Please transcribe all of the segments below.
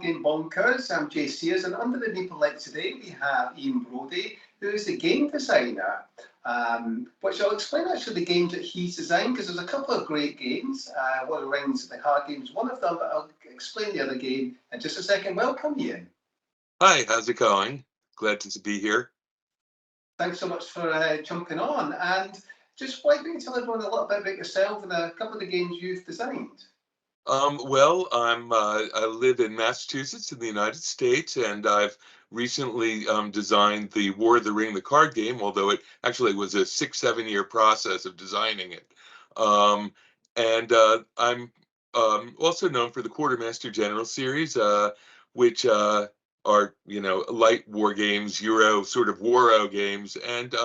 Board Game Bonkers. I'm Jay Sears, and under the Meeple light today we have Brody, who is the game designer, which I'll explain actually the games that he's designed, because there's a couple of great games. One of the Rings, the card game is one of them, but I'll explain the other game in just a second. Welcome, Ian. Hi, how's it going? Glad to be here. Thanks so much for jumping on. And just why don't you tell everyone a little bit about yourself and a couple of the games you've designed? Well, I live in Massachusetts in the United States, and I've recently designed the War of the Ring, the card game, although it actually was a 6-7 year process of designing it. And I'm also known for the Quartermaster General series, which are, light war games, Euro sort of Waro games, and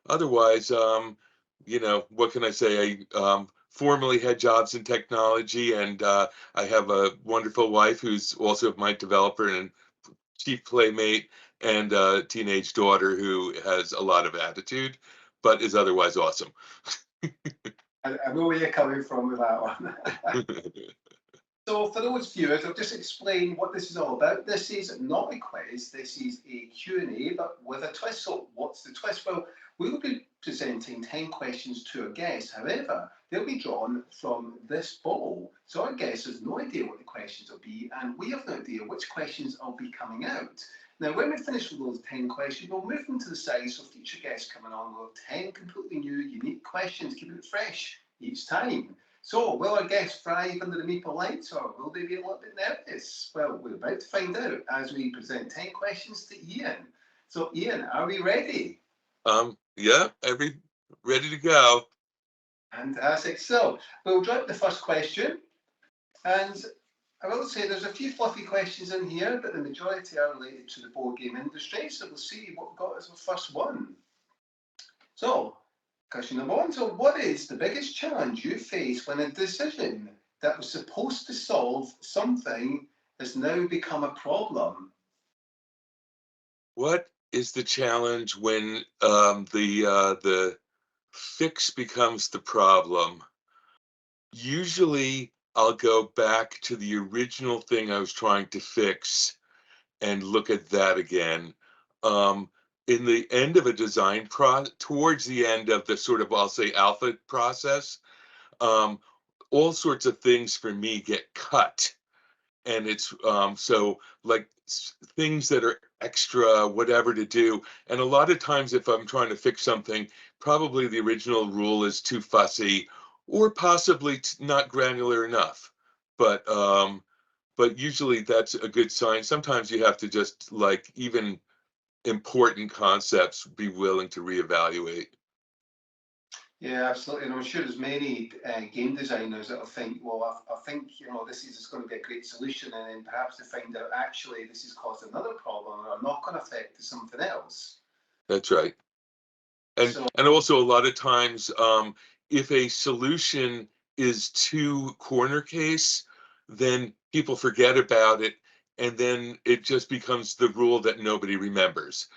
otherwise, what can I say? I formerly had jobs in technology, and I have a wonderful wife who's also my developer and chief playmate, and a teenage daughter who has a lot of attitude, but is otherwise awesome. I know where you're coming from with that one. So for those viewers, I'll just explain what this is all about. This is not a quiz, this is a Q&A, but with a twist. So what's the twist? Well, we'll be presenting 10 questions to a guest. However, they'll be drawn from this ball. So our guest has no idea what the questions will be, and we have no idea which questions will be coming out. Now, when we finish with those 10 questions, we'll move them to the side, so future guests coming on will have 10 completely new, unique questions, keeping it fresh each time. So, will our guests thrive under the Meeple lights, or will they be a little bit nervous? Well, we're about to find out as we present 10 questions to Ian. So, Ian, are we ready? Yeah, ready to go. Fantastic. So, we'll drop the first question, and I will say there's a few fluffy questions in here, but the majority are related to the board game industry, so we'll see what we've got as the first one. So, question number one. So, what is the biggest challenge you face when a decision that was supposed to solve something has now become a problem? What is the challenge when the fix becomes the problem? Usually, I'll go back to the original thing I was trying to fix and look at that again. In the end of a design towards the end of the sort of, I'll say, alpha process, all sorts of things for me get cut. And it's so like things that are extra, whatever to do. And a lot of times, if I'm trying to fix something, probably the original rule is too fussy, or possibly not granular enough. But usually that's a good sign. Sometimes you have to just, like, even important concepts, be willing to reevaluate. Yeah, absolutely. And I'm sure there's many game designers that'll think, well, I think, this is going to be a great solution. And then perhaps they find out, actually, this has caused another problem or a knock-on effect to something else. That's right. And also a lot of times, if a solution is too corner case, then people forget about it, and then it just becomes the rule that nobody remembers.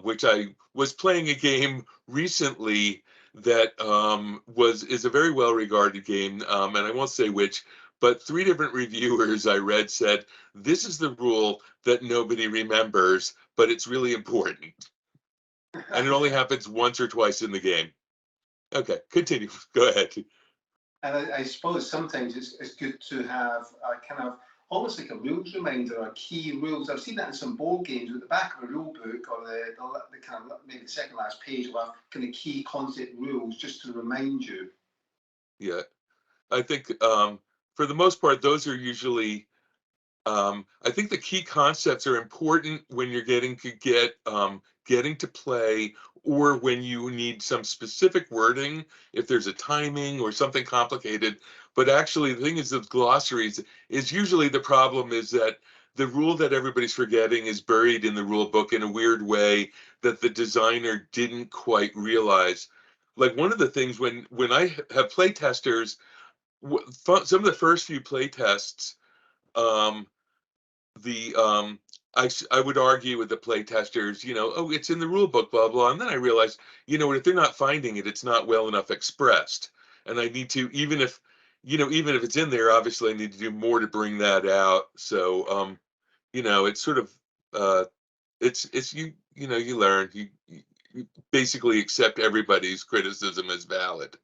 Which I was playing a game recently that is a very well-regarded game, and I won't say which, but 3 different reviewers I read said, this is the rule that nobody remembers, but it's really important. And it only happens once or twice in the game. Okay, continue. Go ahead. And I suppose sometimes it's good to have a kind of almost like a rules reminder or key rules. I've seen that in some board games with the back of a rule book or the kind of maybe the second last page will have kind of key concept rules just to remind you. Yeah, I think for the most part, those are usually. I think the key concepts are important when you're getting to play, or when you need some specific wording, if there's a timing or something complicated. But actually, the thing is, with glossaries, is usually the problem is that the rule that everybody's forgetting is buried in the rule book in a weird way that the designer didn't quite realize. Like, one of the things when I have play testers, some of the first few play tests, I would argue with the play testers, oh, it's in the rule book, blah, blah. And then I realized, if they're not finding it, it's not well enough expressed. And I need to, even if it's in there, obviously I need to do more to bring that out. So it's sort of it's you learn you basically accept everybody's criticism as valid.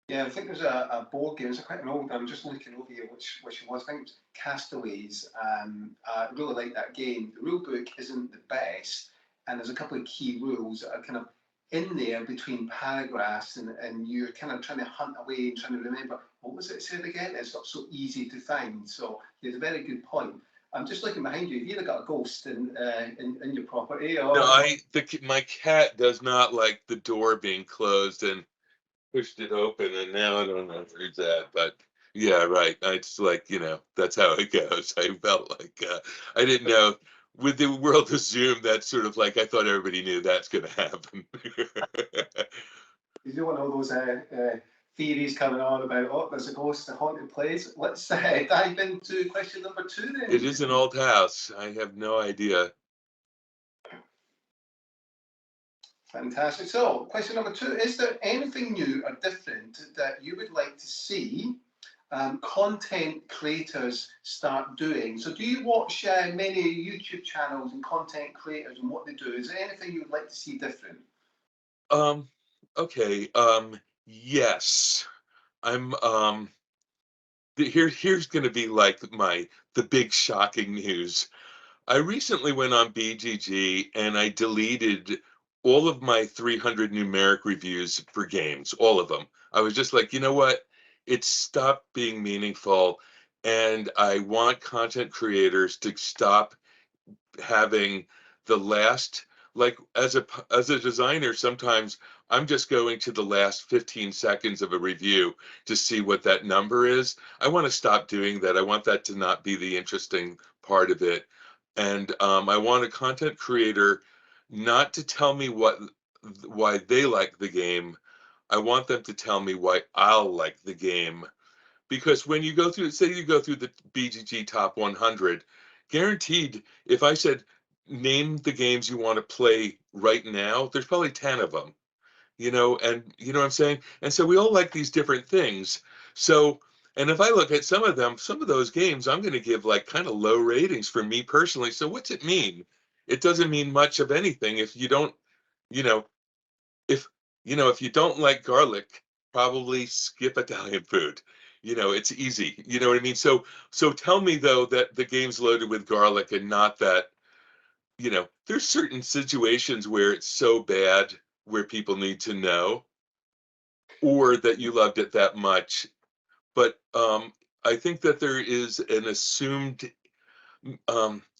Yeah, I think there's a board game. It's quite an old. I'm just looking over here, which it was. I think it was Castaways. I really like that game. The rule book isn't the best, and there's a couple of key rules that are kind of in there between paragraphs, and you're kind of trying to hunt away and trying to remember what was it said again. It's not so easy to find. So it's a very good point. I'm just looking behind you. Have you either got a ghost in your property No, or? my cat does not like the door being closed, and pushed it open, and now I don't know where it's at. But yeah, right. It's like, that's how it goes. I felt like I didn't know with the world of Zoom. That's sort of like I thought everybody knew that's going to happen. You don't want all those theories coming on about, oh, there's a ghost, a haunted place. Let's dive into question number 2 It then. is an old house. I have no idea. Fantastic. So, question number 2, is there anything new or different that you would like to see content creators start doing? So do you watch many YouTube channels and content creators and what they do? Is there anything you would like to see different? Um, okay. Yes. I'm here's going to be like the big shocking news. I recently went on BGG and I deleted all of my 300 numeric reviews for games, all of them. I was just like, you know what? It stopped being meaningful, and I want content creators to stop having the last, like, as a designer, sometimes I'm just going to the last 15 seconds of a review to see what that number is. I want to stop doing that. I want that to not be the interesting part of it. And I want a content creator not to tell me why they like the game. I want them to tell me why I'll like the game. Because when you go through, say you go through the BGG top 100, guaranteed, if I said, name the games you want to play right now, there's probably 10 of them, and you know what I'm saying? And so we all like these different things. So, and if I look at some of them, some of those games, I'm going to give like kind of low ratings for me personally. So what's it mean? It doesn't mean much of anything if you don't, you know, if if you don't like garlic, probably skip Italian food. It's easy. You know what I mean? So tell me though that the game's loaded with garlic and not that, there's certain situations where it's so bad where people need to know, or that you loved it that much. But I think that there is an assumed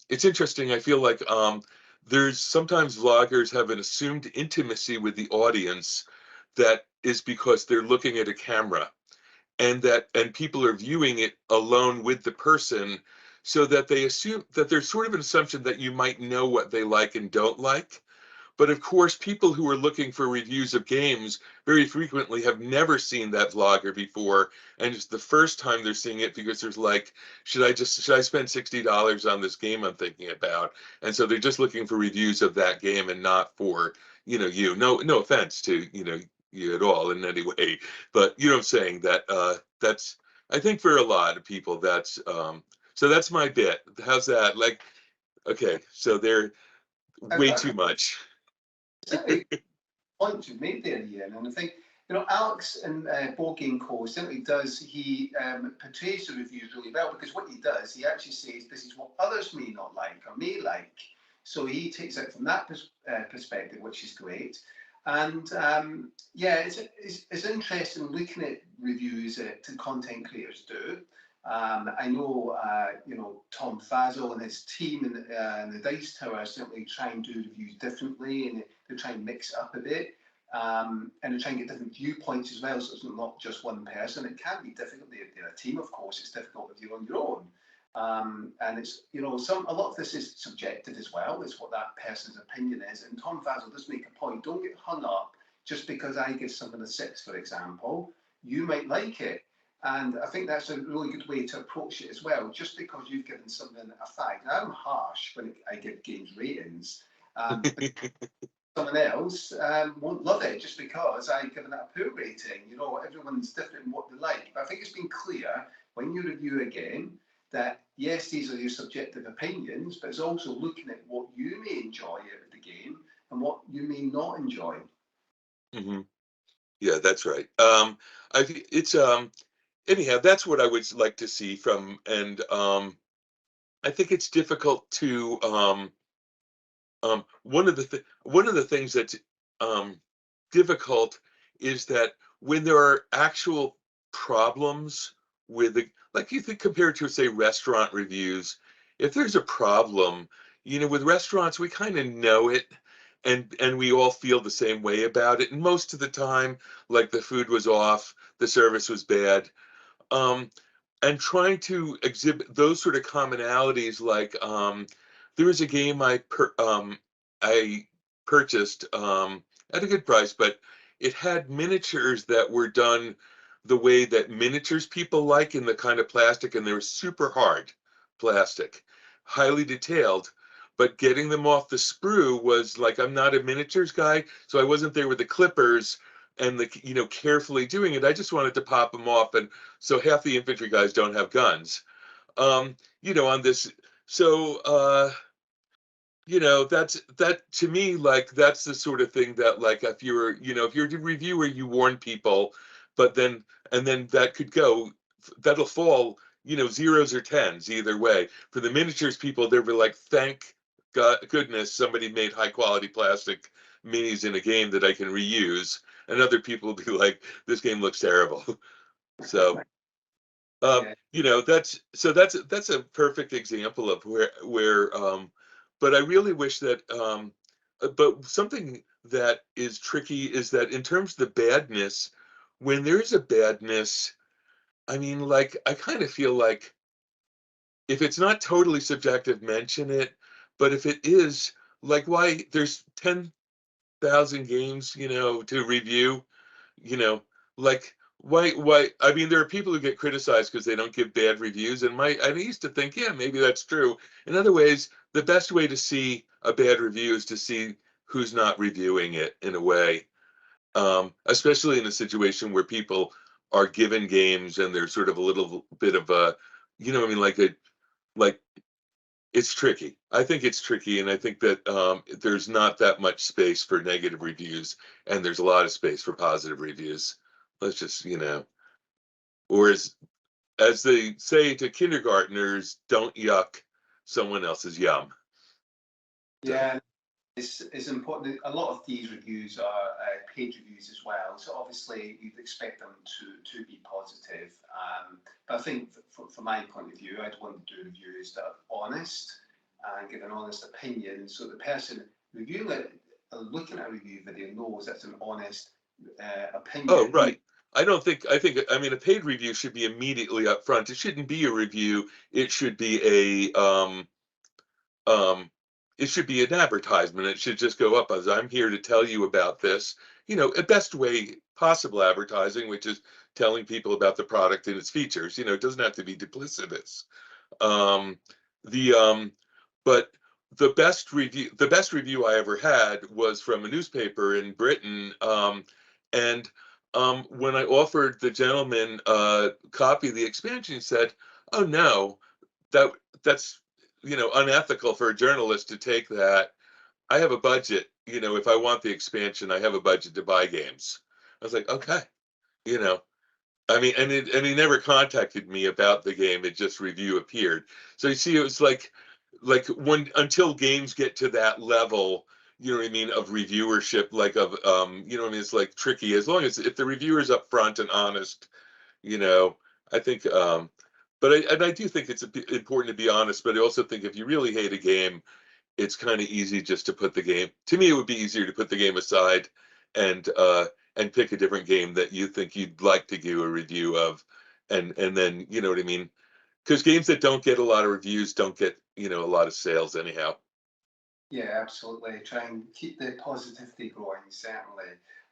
it's interesting. I feel like there's sometimes vloggers have an assumed intimacy with the audience that is because they're looking at a camera, and people are viewing it alone with the person, so that they assume that there's sort of an assumption that you might know what they like and don't like. But of course, people who are looking for reviews of games very frequently have never seen that vlogger before, and it's the first time they're seeing it because there's like, should I spend $60 on this game I'm thinking about? And so they're just looking for reviews of that game and not for, you. No offense to, you at all in any way, but you know what I'm saying, that that's, I think for a lot of people that's so that's my bit. How's that? Like, okay, so they're way I too much. certainly point you made there, Ian, and I think Alex in Board Game Co simply does, he portrays the reviews really well, because what he does, he actually says this is what others may not like or may like, so he takes it from that perspective, which is great. And yeah, it's interesting looking at reviews that content creators do. I know, Tom Fazel and his team in the Dice Tower certainly try and do reviews differently, and they try and mix it up a bit, and they try and get different viewpoints as well. So it's not just one person. It can be difficult. They're a team, of course. It's difficult if you're on your own, and it's a lot of this is subjective as well. It's what that person's opinion is. And Tom Fazel does make a point. Don't get hung up just because I give something a 6, for example. You might like it. And I think that's a really good way to approach it as well. Just because you've given something a 5, now I'm harsh when I give games ratings, but someone else won't love it just because I've given it a poor rating. Everyone's different in what they like. But I think it's been clear when you review a game, that yes, these are your subjective opinions, but it's also looking at what you may enjoy out of the game and what you may not enjoy. Mm-hmm. Yeah, that's right. It's anyhow, that's what I would like to see from, and I think it's difficult to one of the things that's um, difficult is that when there are actual problems with the, like you think compared to say restaurant reviews, if there's a problem, with restaurants we kind of know it, and we all feel the same way about it, and most of the time, like the food was off, the service was bad, um, and trying to exhibit those sort of commonalities, like there was a game I purchased at a good price, but it had miniatures that were done the way that miniatures people like, in the kind of plastic, and they were super hard plastic, highly detailed. But getting them off the sprue was like, I'm not a miniatures guy, so I wasn't there with the clippers and the carefully doing it. I just wanted to pop them off, and so half the infantry guys don't have guns. On this, so that to me, like, that's the sort of thing that, like, if you're a reviewer, you warn people, but then and then that'll fall, zeros or tens either way. For the miniatures people, they'll be like, thank goodness somebody made high quality plastic minis in a game that I can reuse, and other people will be like, this game looks terrible. So Yeah. that's a perfect example of where but I really wish that but something that is tricky is that in terms of the badness, when there's a badness, I mean, like, I kind of feel like if it's not totally subjective, mention it, but if it is, like, why there's 10,000 games, to review, you know, like, why I mean, there are people who get criticized because they don't give bad reviews, and I used to think, yeah, maybe that's true. In other ways, the best way to see a bad review is to see who's not reviewing it, in a way, especially in a situation where people are given games and there's sort of a little bit of a, I mean, like it's tricky. I think it's tricky, and I think that there's not that much space for negative reviews, and there's a lot of space for positive reviews. Let's just, or as they say to kindergartners, don't yuck someone else's yum. So, Yeah, it's important. A lot of these reviews are paid reviews as well, so obviously you'd expect them to be positive. But I think from my point of view, I'd want to do reviews that are honest and give an honest opinion, so the person reviewing it, looking at a review video, knows that's an honest oh, opinion. right. I mean, a paid review should be immediately up front. It shouldn't be a review. It should be um, it should be an advertisement. It should just go up as, I'm here to tell you about this, a best way possible advertising, which is telling people about the product and its features. It doesn't have to be duplicitous. Um, the but the best review I ever had was from a newspaper in Britain, and when I offered the gentleman a copy of the expansion, he said, "Oh no, that that's unethical for a journalist to take that. I have a budget. If I want the expansion, I have a budget to buy games." I was like, okay, you know. I mean, and he never contacted me about the game. It just review appeared. So you see, it was like when until games get to that level, you know what I mean, of reviewership, like of what I mean, it's like tricky. As long as if the reviewer's upfront and honest, you know, I think but I do think it's important to be honest, but I also think if you really hate a game, it's kind of easy just to put the game. To me, it would be easier to put the game aside and pick a different game that you think you'd like to do a review of, and then you know what I mean. Because games that don't get a lot of reviews don't get a lot of sales anyhow. Yeah, absolutely. Try and keep the positivity going, certainly.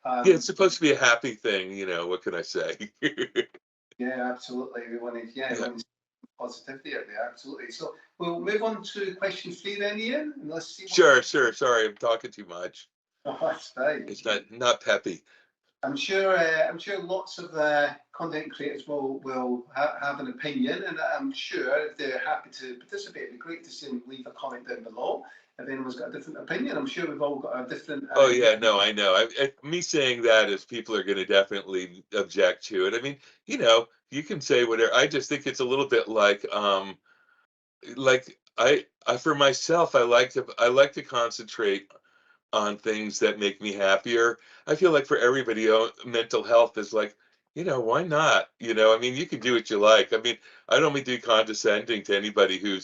Yeah, it's Um, supposed to be a happy thing. What can I say? yeah, absolutely. We Yeah. want to positivity out there, absolutely. So we'll move on to question three then, Ian, and let's see what. Sure, sure. Sorry, I'm talking too much. Oh, that's fine. It's not peppy. I'm sure lots of content creators will have an opinion, and I'm sure if they're happy to participate, it'd be great to see them leave a comment down below. If anyone's got a different opinion, I'm sure we've all got a different. Oh yeah, no, I know. Me saying that is people are going to definitely object to it. I mean, you can say whatever. I just think it's a little bit like I for myself, I like to concentrate on things that make me happier. I feel like for everybody, mental health is like, why not? I mean, you can do what you like. I mean, I don't mean to be condescending to anybody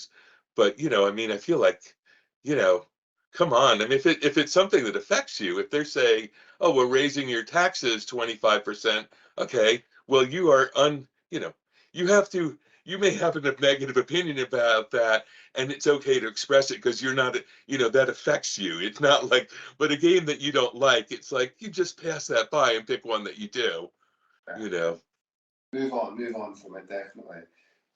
but I mean, I feel like, you know, come on. I mean, if it's something that affects you, if they're saying, oh, we're raising your taxes 25%, okay, well, you have to, you may have a negative opinion about that, and it's okay to express it because you're not, that affects you. It's not like, but a game that you don't like, it's like you just pass that by and pick one that you do, you know. Move on from it, definitely.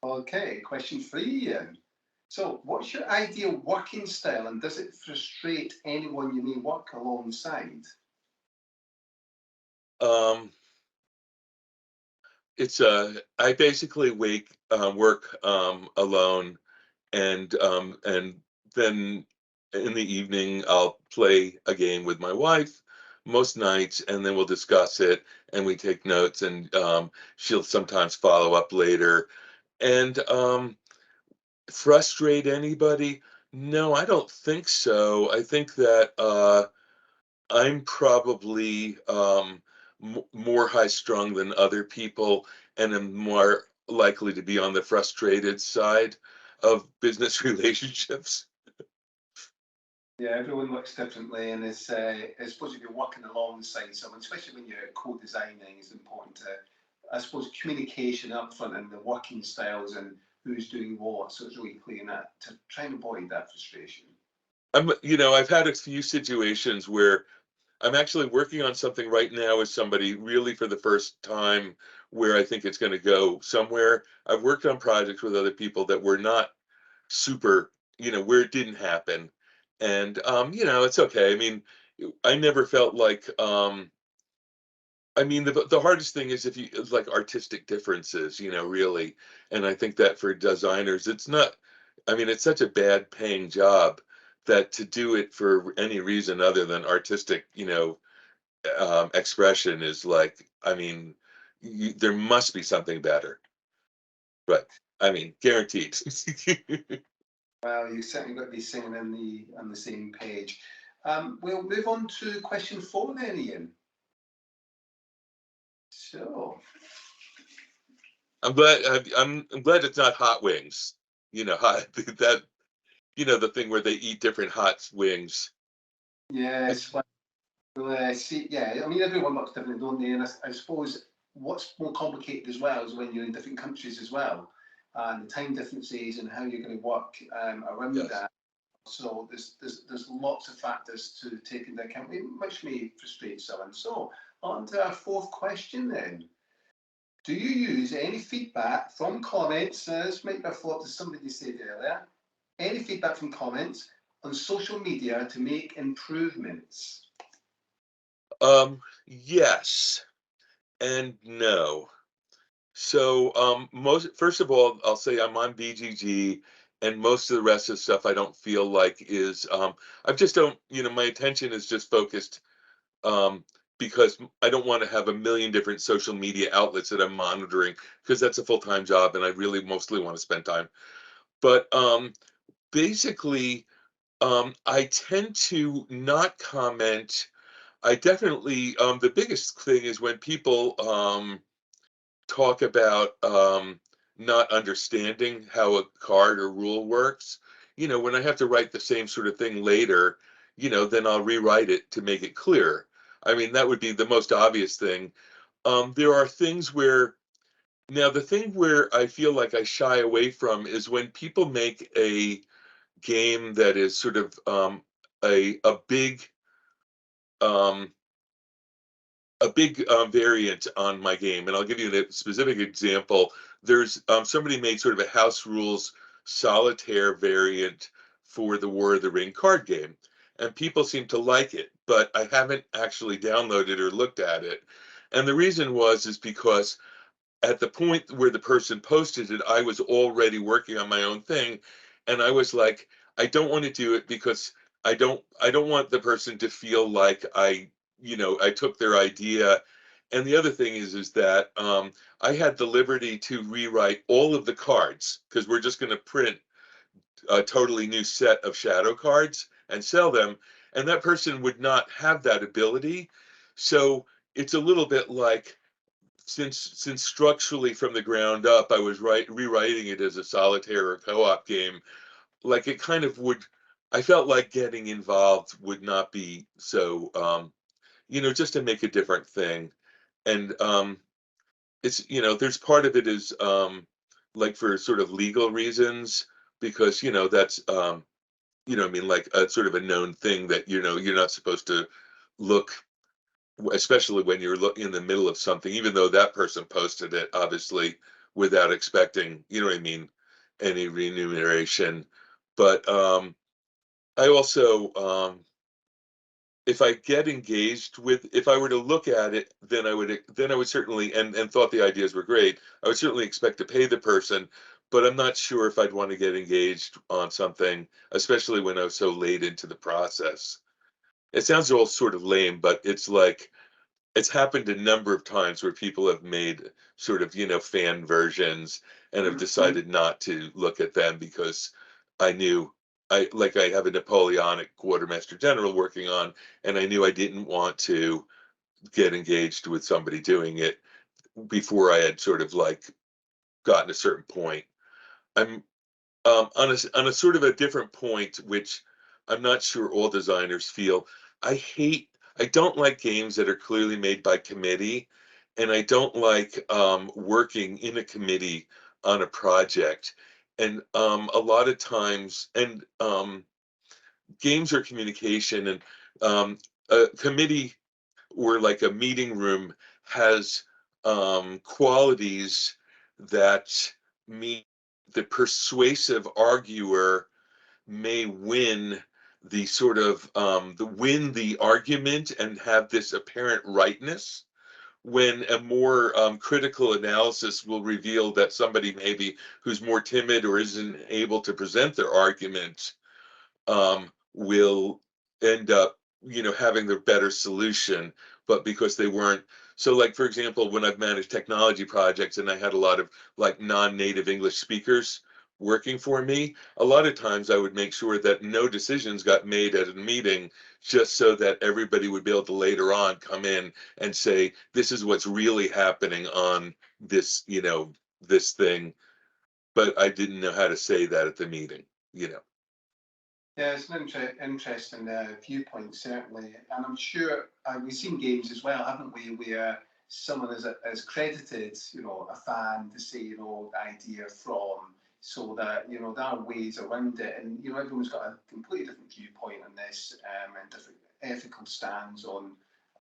Okay, question 3, Ian. So, what's your ideal working style, and does it frustrate anyone you may work alongside? Um, I basically work alone, and then in the evening I'll play a game with my wife most nights, and then we'll discuss it and we take notes, and she'll sometimes follow up later. And frustrate anybody? No, I don't think so. I think that I'm probably more high strung than other people, and am more likely to be on the frustrated side of business relationships. Yeah, everyone works differently, and I suppose if you're working alongside someone, especially when you're co-designing, it's important to, I suppose, communication up front and the working styles and who's doing what. So it's really clear that to try and avoid that frustration. I've had a few situations where I'm actually working on something right now with somebody really for the first time where I think it's going to go somewhere. I've worked on projects with other people that were not super, where it didn't happen. And it's okay. I mean, I never felt like I mean, the hardest thing is if you it's like artistic differences, really. And I think that for designers, it's not, I mean, it's such a bad paying job that to do it for any reason other than artistic, expression is like, I mean, there must be something better. But I mean, guaranteed. Well, you certainly got to be singing on the same page. We'll move on to question 4 then, Ian. So, I'm glad it's not hot wings. Hot that the thing where they eat different hot wings. yes, well, see, yeah, I mean, everyone works differently, don't they? And I suppose what's more complicated as well is when you're in different countries as well, and the time differences and how you're going to work around Yes. that. So there's lots of factors to take into account, which may frustrate someone. So on to our 4th question then. Do you use any feedback from comments? This might be a follow-up to somebody you said earlier. Any feedback from comments on social media to make improvements? Yes and no. So most first of all, I'll say I'm on BGG, and most of the rest of the stuff I don't feel like is I just don't, my attention is just focused um because I don't want to have a million different social media outlets that I'm monitoring, because that's a full-time job and I really mostly want to spend time. But basically I tend to not comment. I definitely the biggest thing is when people talk about not understanding how a card or rule works. When I have to write the same sort of thing later, then I'll rewrite it to make it clear. I mean, that would be the most obvious thing. There are things where, now the thing where I feel like I shy away from is when people make a game that is sort of a big um, variant on my game. And I'll give you a specific example. There's somebody made sort of a house rules solitaire variant for the War of the Ring card game, and people seem to like it, but I haven't actually downloaded or looked at it. And the reason is because at the point where the person posted it, I was already working on my own thing, and I was like, I don't want to do it because I don't want the person to feel like I took their idea. And the other thing is that I had the liberty to rewrite all of the cards because we're just going to print a totally new set of shadow cards and sell them, and that person would not have that ability. So it's a little bit like, since structurally from the ground up I was rewriting it as a solitaire or co-op game, like it kind of would, I felt like getting involved would not be so just to make a different thing. And it's there's part of it is like for sort of legal reasons, because that's I mean, like a sort of a known thing that you're not supposed to look, especially when you're in the middle of something, even though that person posted it obviously without expecting, what I mean, any remuneration. But I also, if I get engaged with, if I were to look at it, then I would certainly, and thought the ideas were great, I would certainly expect to pay the person. But I'm not sure if I'd want to get engaged on something, especially when I was so late into the process. It sounds all sort of lame, but it's like, it's happened a number of times where people have made sort of, fan versions and have decided not to look at them because I knew, I have a Napoleonic quartermaster general working on, and I knew I didn't want to get engaged with somebody doing it before I had sort of like gotten a certain point. I'm on a sort of a different point, which I'm not sure all designers feel. I don't like games that are clearly made by committee, and I don't like working in a committee on a project. And a lot of times, and games are communication, and a committee or like a meeting room has qualities that mean the persuasive arguer may win the argument and have this apparent rightness, when a more critical analysis will reveal that somebody maybe who's more timid or isn't able to present their argument will end up, having the better solution, but because they weren't. So, like, for example, when I've managed technology projects and I had a lot of like non-native English speakers working for me, a lot of times I would make sure that no decisions got made at a meeting, just so that everybody would be able to later on come in and say, this is what's really happening on this, this thing. But I didn't know how to say that at the meeting. Yeah, it's an interesting viewpoint, certainly. And I'm sure we've seen games as well, haven't we, where someone is credited, a fan to say, idea from, so that, there are ways around it. And, everyone's got a completely different viewpoint on this, and different ethical stands on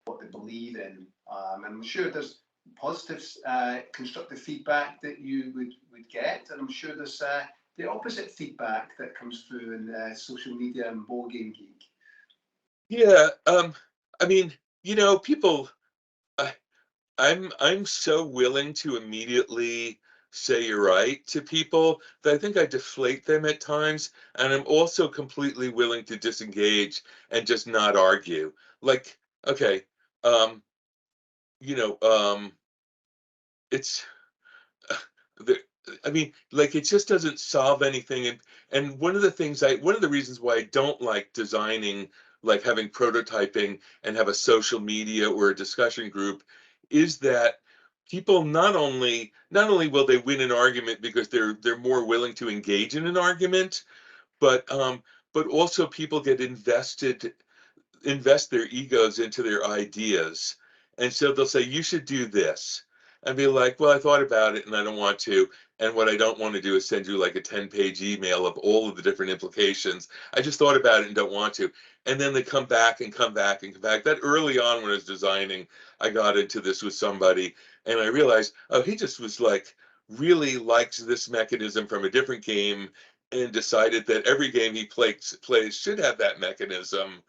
what they believe in. And I'm sure there's positive, constructive feedback that you would get. And I'm sure there's the opposite feedback that comes through in social media and Board Game Geek. Yeah, I mean, people. I, I'm so willing to immediately say you're right to people that I think I deflate them at times, and I'm also completely willing to disengage and just not argue. Like, okay, um, you know, it's the, I mean, like, it just doesn't solve anything. And one of the reasons why I don't like designing, like having prototyping and have a social media or a discussion group, is that people not only will they win an argument because they're more willing to engage in an argument, but also people get invest their egos into their ideas. And so they'll say, you should do this. And be like, well, I thought about it and I don't want to. And what I don't want to do is send you like a 10-page email of all of the different implications. I just thought about it and don't want to. And then they come back and come back and come back. That early on when I was designing, I got into this with somebody and I realized, oh, he just was like, really likes this mechanism from a different game and decided that every game he plays should have that mechanism.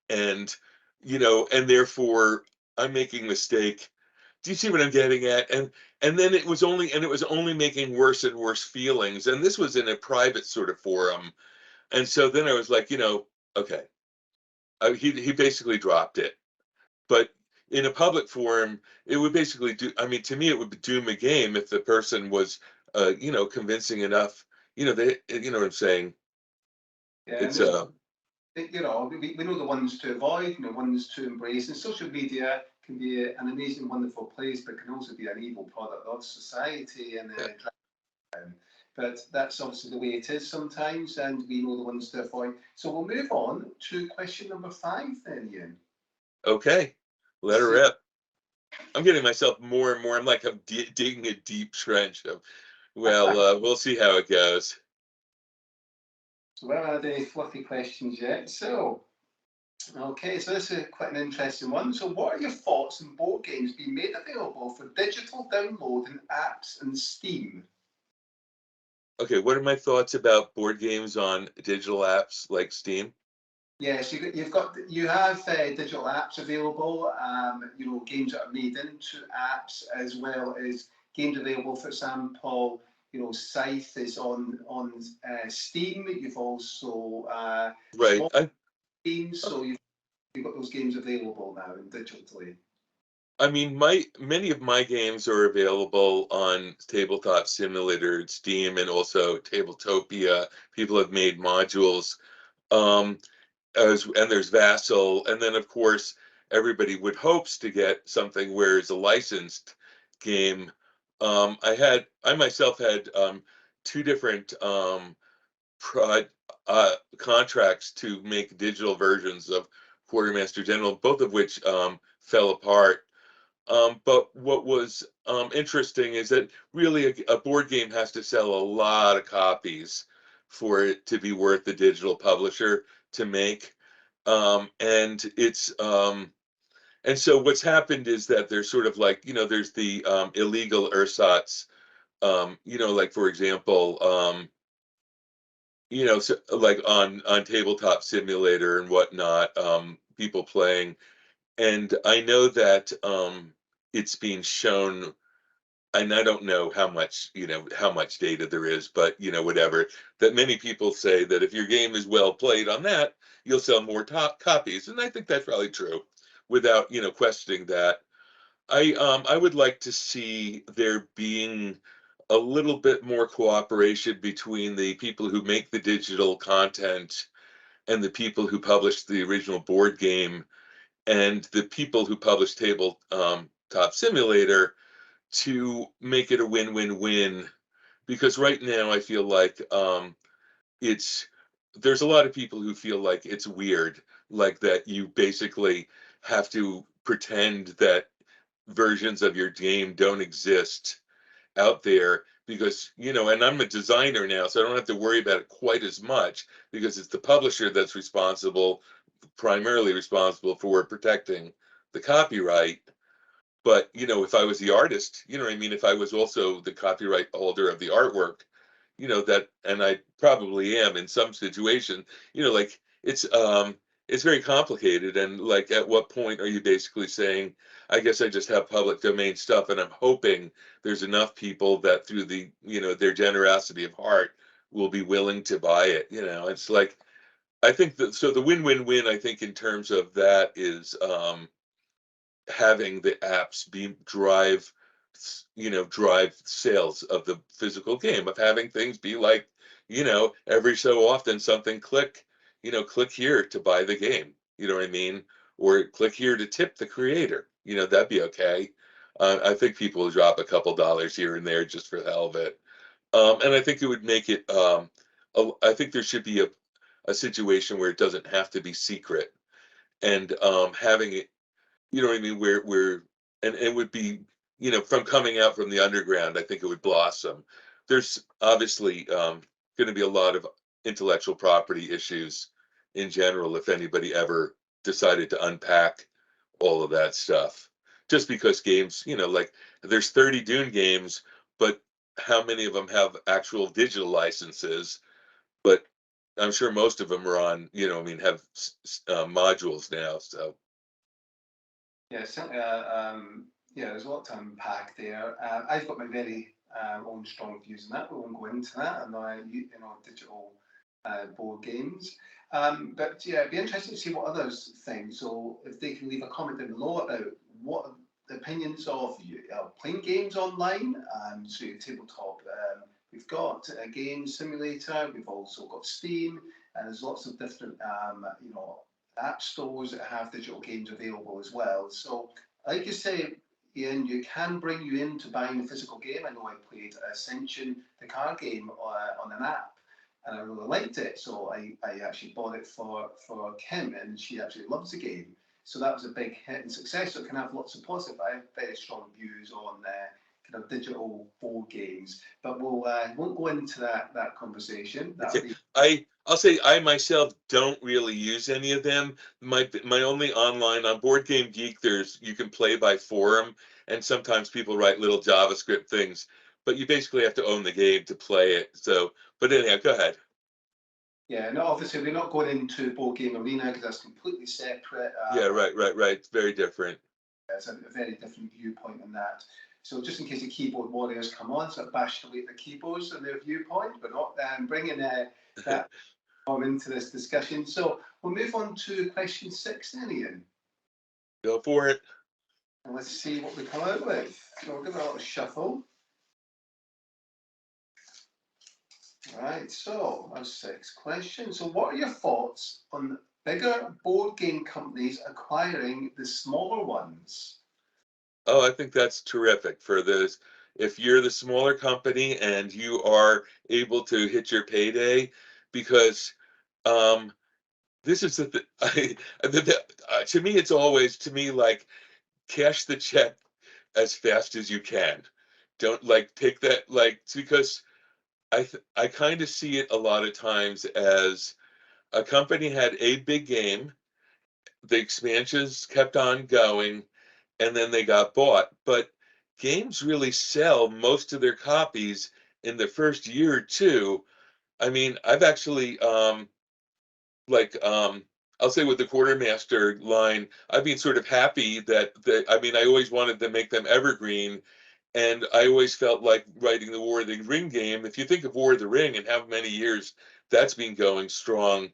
And and therefore I'm making a mistake do you see what I'm getting at? And then it was only making worse and worse feelings. And this was in a private sort of forum. And so then I was like, okay. He basically dropped it. But in a public forum, it would basically do. I mean, to me, it would doom a game if the person was, convincing enough. You know what I'm saying? Yeah, It's and we know the ones to avoid, ones to embrace. And social media can be an amazing, wonderful place, but can also be an evil product of society. But that's obviously the way it is sometimes, and we know the ones to avoid. So we'll move on to question number 5 then, Ian. okay. Let her rip. I'm getting myself more and more. I'm like I'm digging a deep trench of. Well, we'll see how it goes. So we haven't had any fluffy questions yet. So, okay, so this is quite an interesting one. So what are your thoughts on board games being made available for digital download in apps and Steam? Okay, what are my thoughts about board games on digital apps like Steam? Yes, you have digital apps available. Games that are made into apps, as well as games available. For example, Scythe is on Steam. You've also Right. small games, so you've got those games available now in digitally. I mean, many of my games are available on Tabletop Simulator, Steam, and also Tabletopia. People have made modules. Um, and there's Vassal, and then of course everybody would hopes to get something where it's a licensed game. I myself had two different prod, contracts to make digital versions of Quartermaster General, both of which fell apart. But what was interesting is that really a board game has to sell a lot of copies for it to be worth the digital publisher to make. And so what's happened is that there's sort of like, there's the illegal ersatz, like for example, so like on Tabletop Simulator and whatnot, people playing. And I know that it's being shown, and I don't know how much data there is, but whatever, that many people say that if your game is well played on that, you'll sell more top copies. And I think that's probably true without, questioning that. I would like to see there being a little bit more cooperation between the people who make the digital content and the people who publish the original board game and the people who publish Top Simulator to make it a win-win-win. Because right now I feel like it's there's a lot of people who feel like it's weird, like that you basically have to pretend that versions of your game don't exist out there because and I'm a designer now, so I don't have to worry about it quite as much because it's the publisher that's primarily responsible for protecting the copyright. But if I was the artist, what I mean, if I was also the copyright holder of the artwork, that, and I probably am in some situation, like it's very complicated. And like, at what point are you basically saying, I guess I just have public domain stuff, and I'm hoping there's enough people that through the, their generosity of heart will be willing to buy it. It's like, I think that, so the win-win-win, I think in terms of that is, having the apps drive sales of the physical game, of having things be like, every so often something click here to buy the game, you know what I mean? Or click here to tip the creator, that'd be okay. I think people will drop a couple dollars here and there just for the hell of it. And I think it would make it, I think there should be a situation where it doesn't have to be secret, and having it, you know what I mean, where and it would be, from coming out from the underground, I think it would blossom. There's obviously going to be a lot of intellectual property issues in general if anybody ever decided to unpack all of that stuff. Just because games, like there's 30 Dune games, but how many of them have actual digital licenses? But I'm sure most of them are on, I mean, have modules now. So Yeah, certainly. there's a lot to unpack there. I've got my very own strong views on that. We won't go into that, and digital board games. But yeah, it'd be interesting to see what others think. So if they can leave a comment down below about what the opinions of you playing games online. So your tabletop. We've got a game simulator. We've also got Steam, and there's lots of different app stores that have digital games available as well. So like you say, Ian, you can bring you into buying a physical game. I know I played Ascension, the card game, on an app, and I really liked it. So I actually bought it for Kim, and she actually loves the game. So that was a big hit and success. So it can have lots of positive. I have very strong views on kind of digital board games, but we'll won't go into that conversation. I'll say I myself don't really use any of them. My only online on Board Game Geek, you can play by forum, and sometimes people write little JavaScript things, but you basically have to own the game to play it. So, but anyhow, go ahead. Yeah, no, obviously we're not going into Board Game Arena because that's completely separate. Yeah, right. It's very different. It's a very different viewpoint on that. So just in case the keyboard warriors come on, so bash away the keyboards and their viewpoint, but not bringing that into this discussion. So we'll move on to question 6 then, Ian. Go for it. And let's see what we come out with. So we'll give it a little shuffle. Right, so that's 6 questions. So what are your thoughts on bigger board game companies acquiring the smaller ones? Oh, I think that's terrific for this. If you're the smaller company and you are able to hit your payday, because this is to me, it's always like cash the check as fast as you can. Don't take that because I kind of see it a lot of times as a company had a big game, the expansions kept on going, and then they got bought. But games really sell most of their copies in the first year or two. I mean, I've actually like I'll say with the quartermaster line, I've been sort of happy I mean, I always wanted to make them evergreen, and I always felt like writing the War of the Ring game. If you think of War of the Ring and how many years that's been going strong,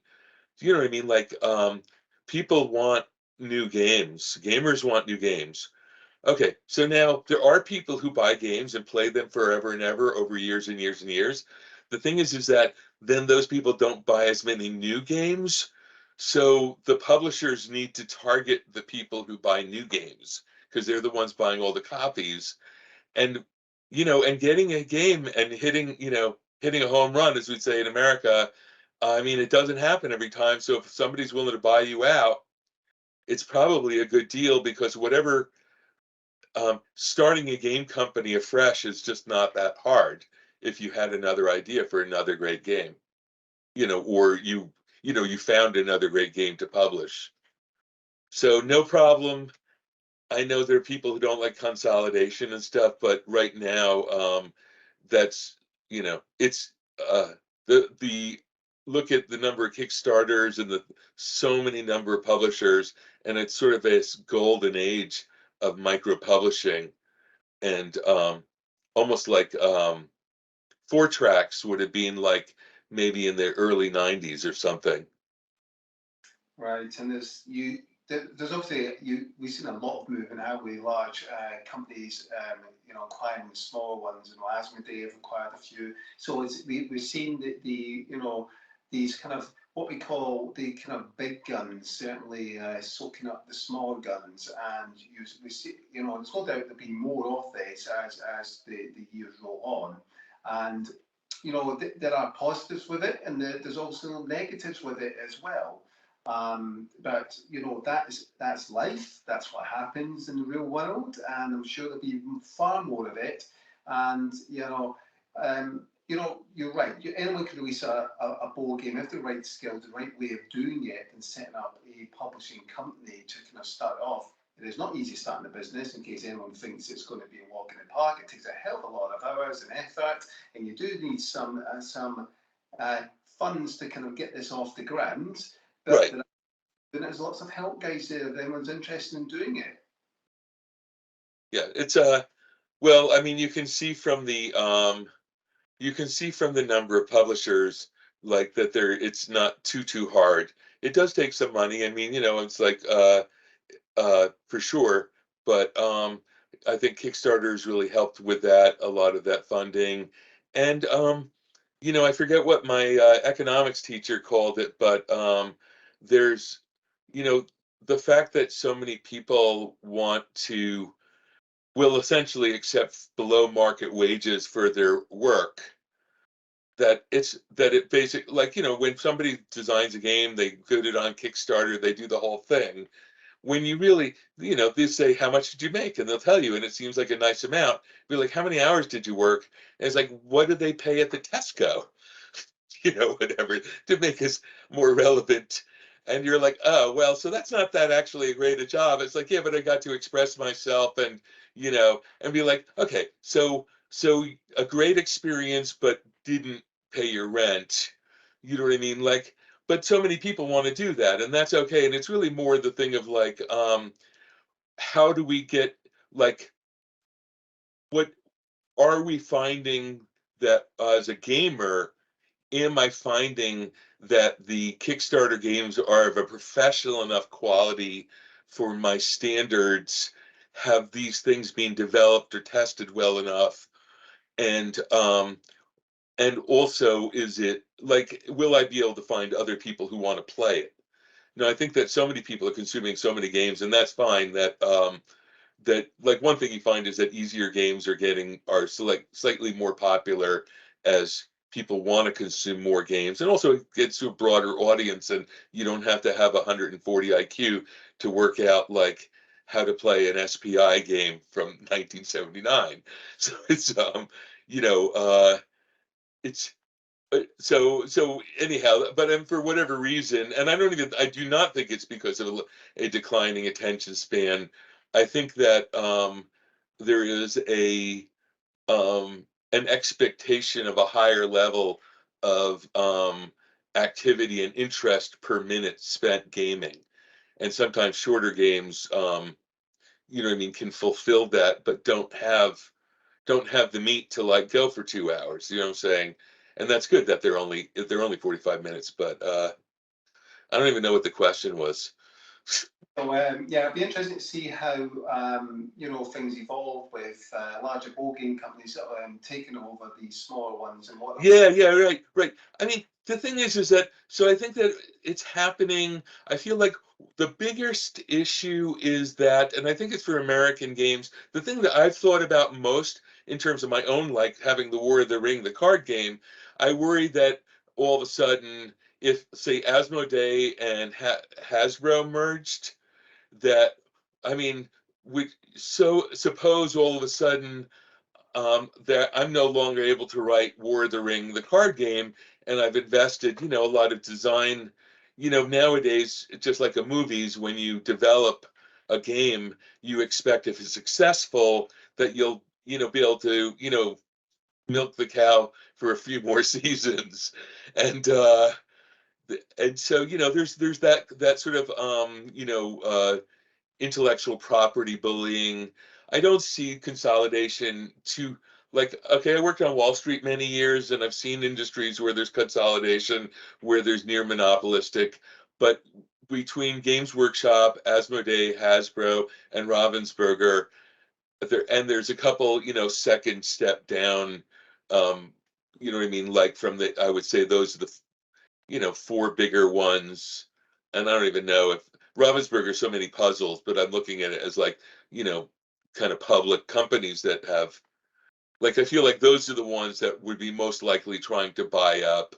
you know what I mean? People want new games. Gamers want new games. Okay, so now there are people who buy games and play them forever and ever over years and years and years. The thing is that then those people don't buy as many new games. So the publishers need to target the people who buy new games because they're the ones buying all the copies. And and getting a game and hitting a home run, as we'd say in America, I mean, it doesn't happen every time. So if somebody's willing to buy you out, it's probably a good deal because whatever starting a game company afresh is just not that hard if you had another idea for another great game, or you found another great game to publish. So no problem. I know there are people who don't like consolidation and stuff, but right now, that's it's the look at the number of Kickstarters and the so many number of publishers, and it's sort of this golden age of micro publishing, and almost like 4-tracks would have been like maybe in the early 90s or something. Right, and there's obviously we've seen a lot of movement, haven't we? Large companies, acquiring smaller ones, and Asmodee have acquired a few. So we've seen these kind of what we call the kind of big guns certainly soaking up the small guns, and we see there's no doubt there'll be more of this as the years roll on, and there are positives with it, and there's also negatives with it as well. But that's life. That's what happens in the real world, and I'm sure there'll be far more of it. And you're right. Anyone can release a board game if the right skills, the right way of doing it, and setting up a publishing company to kind of start off. It is not easy starting a business. In case anyone thinks it's going to be a walk in the park, it takes a hell of a lot of hours and effort, and you do need some funds to kind of get this off the ground. But Right. There's lots of help guys there if anyone's interested in doing it. Yeah, it's well, I mean, you can see from the number of publishers like that it's not too hard. It does take some money. I mean, it's like for sure, but I think Kickstarter's really helped with that, a lot of that funding. And I forget what my economics teacher called it, but there's you know the fact that so many people will essentially accept below market wages for their work, that it basically, like, when somebody designs a game, they put it on Kickstarter, they do the whole thing. When you really, they say, how much did you make? And they'll tell you, and it seems like a nice amount. Be like, how many hours did you work? And it's like, what did they pay at the Tesco? Whatever, to make us more relevant. And you're like, oh, well, so that's not that actually a great a job. It's like, yeah, but I got to express myself, and be like, okay, so a great experience, but didn't pay your rent. You know what I mean? Like, but so many people want to do that, and that's okay. And it's really more the thing of like, how do we get, like, what are we finding that as a gamer, am I finding that the Kickstarter games are of a professional enough quality for my standards? Have these things been developed or tested well enough? And also, is it like, will I be able to find other people who want to play it? I think that so many people are consuming so many games, and that's fine. That like, one thing you find is that easier games are slightly more popular as people want to consume more games, and also it gets to a broader audience, and you don't have to have 140 IQ to work out like how to play an SPI game from 1979. So you know it's so anyhow, but for whatever reason, and I do not think it's because of a declining attention span. I think that there is an expectation of a higher level of activity and interest per minute spent gaming, and sometimes shorter games, what I mean, can fulfill that, but don't have the meat to like go for 2 hours. You know what I'm saying? And that's good that they're only 45 minutes. But I don't even know what the question was. So yeah, it'd be interesting to see how things evolve with larger board game companies taking over these smaller ones and what. Yeah, right. I mean, the thing is that, so I think that it's happening. I feel like the biggest issue is that, and I think it's for American games, the thing that I've thought about most in terms of my own, like having the War of the Ring, the card game, I worry that all of a sudden, if, say, Asmodee and Hasbro merged, that, I mean, so suppose all of a sudden that I'm no longer able to write War of the Ring, the card game, and I've invested, a lot of design. Nowadays, just like a movies, when you develop a game, you expect, if it's successful, that you'll, be able to, milk the cow for a few more seasons. And and so, there's that sort of intellectual property bullying. I don't see consolidation to, like, okay, I worked on Wall Street many years, and I've seen industries where there's consolidation, where there's near monopolistic, but between Games Workshop, Asmodee, Hasbro, and Ravensburger, there's a couple, second step down, you know what I mean? Like, I would say those are the four bigger ones. And I don't even know if Ravensburger so many puzzles, but I'm looking at it as like, you know, kind of public companies that have, like, I feel like those are the ones that would be most likely trying to buy up.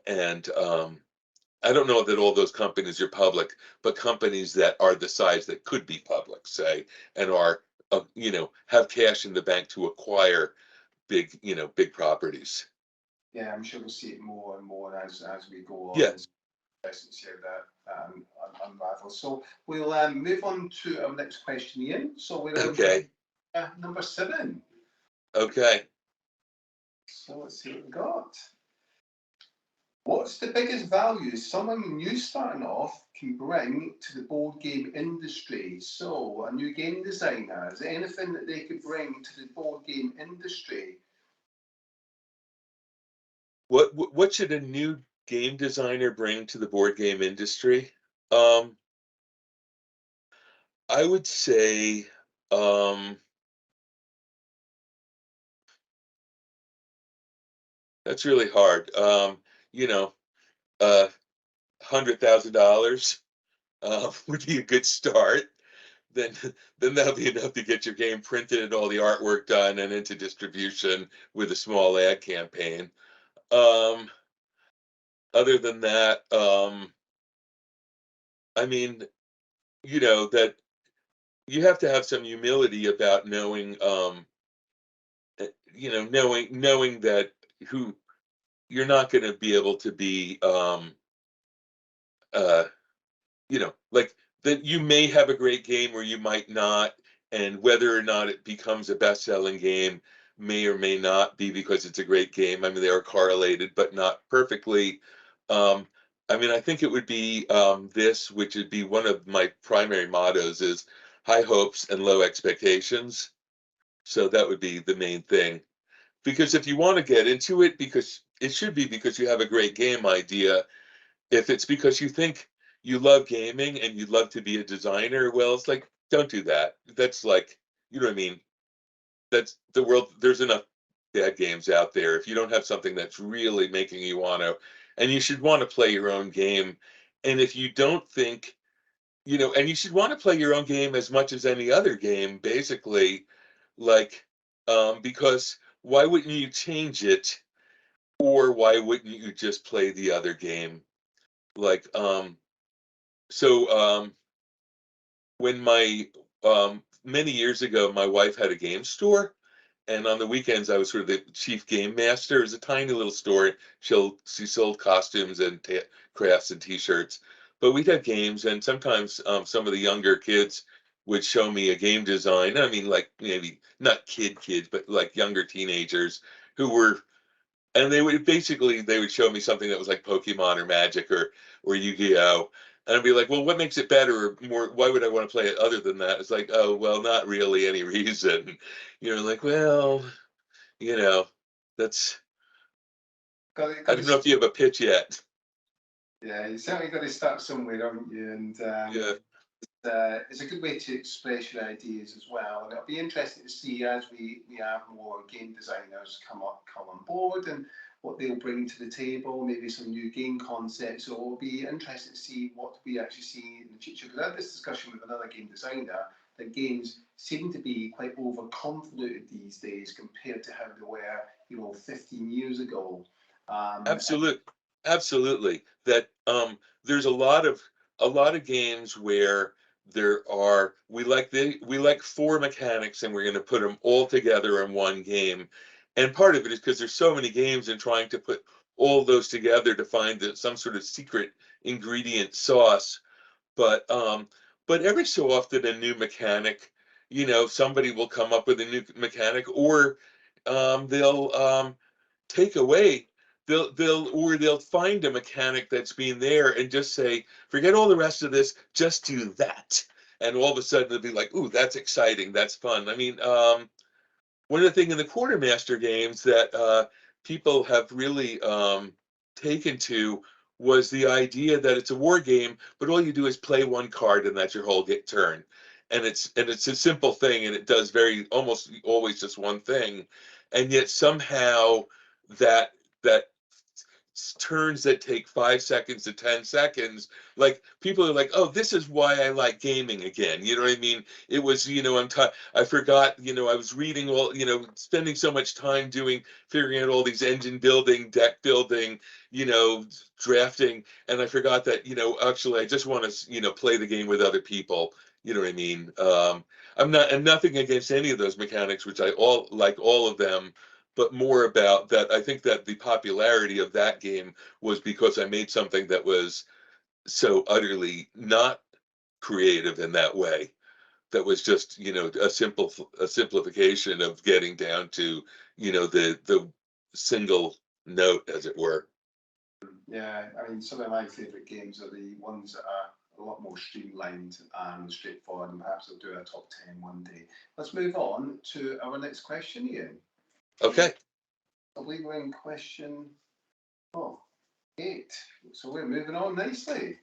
And I don't know that all those companies are public, but companies that are the size that could be public, say, and are, have cash in the bank to acquire big properties. Yeah, I'm sure we'll see it more and more as we go on. Yes. Essence here that unravels. So we'll move on to our next question, Ian. So we're on Okay. number 7. Okay. So let's see what we got. What's the biggest value someone new starting off can bring to the board game industry? So, a new game designer, is there anything that they could bring to the board game industry? What should a new game designer bring to the board game industry? Um, I would say, um, that's really hard. You know, $100,000 would be a good start. Then, then that'll be enough to get your game printed and all the artwork done and into distribution with a small ad campaign. Um, Other than that, I mean, that you have to have some humility about knowing, knowing that who you're not going to be able to be, uh, like that you may have a great game or you might not, and whether or not it becomes a best-selling game may or may not be because it's a great game. I mean, they are correlated, but not perfectly. Um, I mean, I think it would be this, which would be one of my primary mottos is high hopes and low expectations. So that would be the main thing. Because if you want to get into it, because it should be because you have a great game idea, if it's because you think you love gaming and you'd love to be a designer, well, it's like, don't do that. That's like, you know what I mean? That's the world. There's enough bad games out there. If you don't have something that's really making you want to, and you should want to play your own game. And if you don't think, and you should want to play your own game as much as any other game, basically, like, because why wouldn't you change it? Or why wouldn't you just play the other game? Like, so when my many years ago, my wife had a game store, and on the weekends I was sort of the chief game master. It was a tiny little store. She sold costumes and crafts and T-shirts, but we'd have games, and sometimes some of the younger kids would show me a game design. I mean, like maybe not kids, but like younger teenagers who were and they would show me something that was like Pokemon or Magic or Yu-Gi-Oh! And I'd be like, well, what makes it better or more? Why would I want to play it other than that? It's like, oh, well, not really any reason. Like, well, you know, that's. I Got don't to, know if you have a pitch yet. yeah, you certainly got to start somewhere, haven't you? And Yeah, it's a good way to express your ideas as well. And it'll be interesting to see as we have more game designers come on board and what they'll bring to the table, maybe some new game concepts. So it'll be interesting to see what we actually see in the future. Because I had this discussion with another game designer that games seem to be quite overconvoluted these days compared to how they were, 15 years ago. Um, absolute, absolutely. That there's a lot of games where we like four mechanics and we're going to put them all together in one game. And part of it is because there's so many games and trying to put all those together to find some sort of secret ingredient sauce. But every so often a new mechanic, somebody will come up with a new mechanic, or they'll take away they'll find a mechanic that's been there and just say, forget all the rest of this, just do that. And all of a sudden it'll be like, ooh, that's exciting, that's fun. I mean, one of the things in the quartermaster games that people have really taken to was the idea that it's a war game, but all you do is play one card and that's your whole turn. And it's a simple thing, and it does very almost always just one thing, and yet somehow that turns that take 5 seconds to 10 seconds, like people are like, oh, this is why I like gaming again. You know what I mean? It was, I forgot, I was reading all, spending so much time figuring out all these engine building, deck building, you know, drafting, and I forgot that, actually I just want to, play the game with other people. You know what I mean? And nothing against any of those mechanics, which I all like all of them, but more about that. I think that the popularity of that game was because I made something that was so utterly not creative in that way. That was just, a simplification of getting down to, the single note, as it were. Yeah, I mean, some of my favourite games are the ones that are a lot more streamlined and straightforward, and perhaps I'll do a top 10 one day. Let's move on to our next question, Ian. Okay. I believe we're in question, oh, 8. So we're moving on nicely.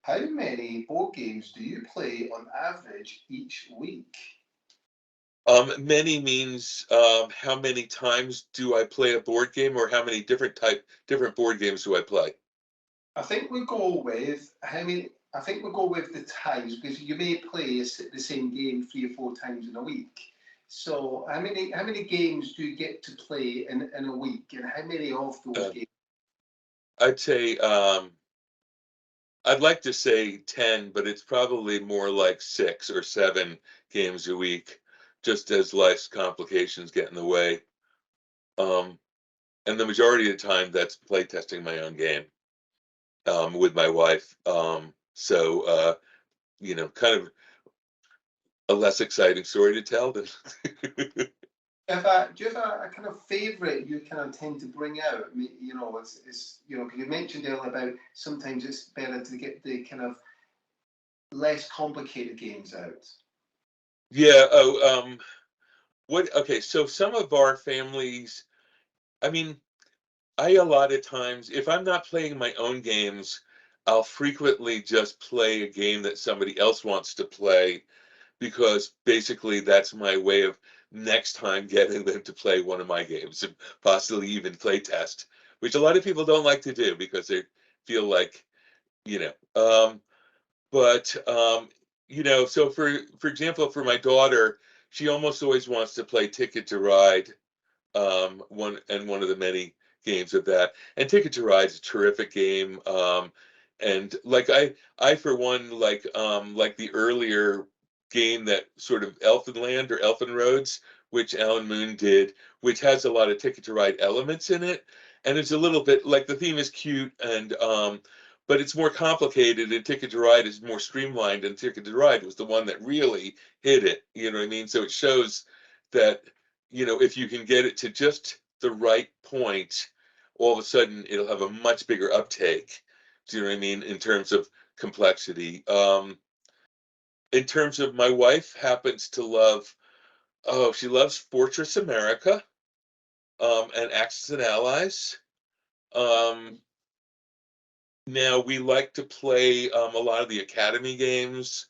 How many board games do you play on average each week? Many means how many times do I play a board game, or how many different board games do I play? I think we'll go with how many. I think we'll go with the times because you may play the same game 3 or 4 times in a week. So how many games do you get to play in a week, and how many of those Uh, games? I'd say I'd like to say 10, but it's probably more like 6 or 7 games a week, just as life's complications get in the way. Um, and the majority of the time, that's play testing my own game with my wife. Kind of a less exciting story to tell than. Do you have a kind of favourite you kind of tend to bring out? I mean, it's because you mentioned earlier about sometimes it's better to get the kind of less complicated games out. Yeah. What? Okay. So some of our families, I mean, I a lot of times, if I'm not playing my own games, I'll frequently just play a game that somebody else wants to play, because basically that's my way of next time getting them to play one of my games and possibly even play test, which a lot of people don't like to do because they feel like, you know. But so for example, for my daughter, she almost always wants to play Ticket to Ride, one of the many games of that. And Ticket to Ride is a terrific game. And like I for one like the earlier game that sort of Elfenland or Elfin Roads, which Alan Moon did, which has a lot of Ticket to Ride elements in it, and it's a little bit like the theme is cute and but it's more complicated, and Ticket to Ride is more streamlined, and Ticket to Ride was the one that really hit it. You know what I mean? So it shows that if you can get it to just the right point, all of a sudden it'll have a much bigger uptake. Do you know what I mean? In terms of complexity. In terms of, my wife happens to love, oh, she loves Fortress America, and Axis and Allies. Um, Now we like to play a lot of the Academy games,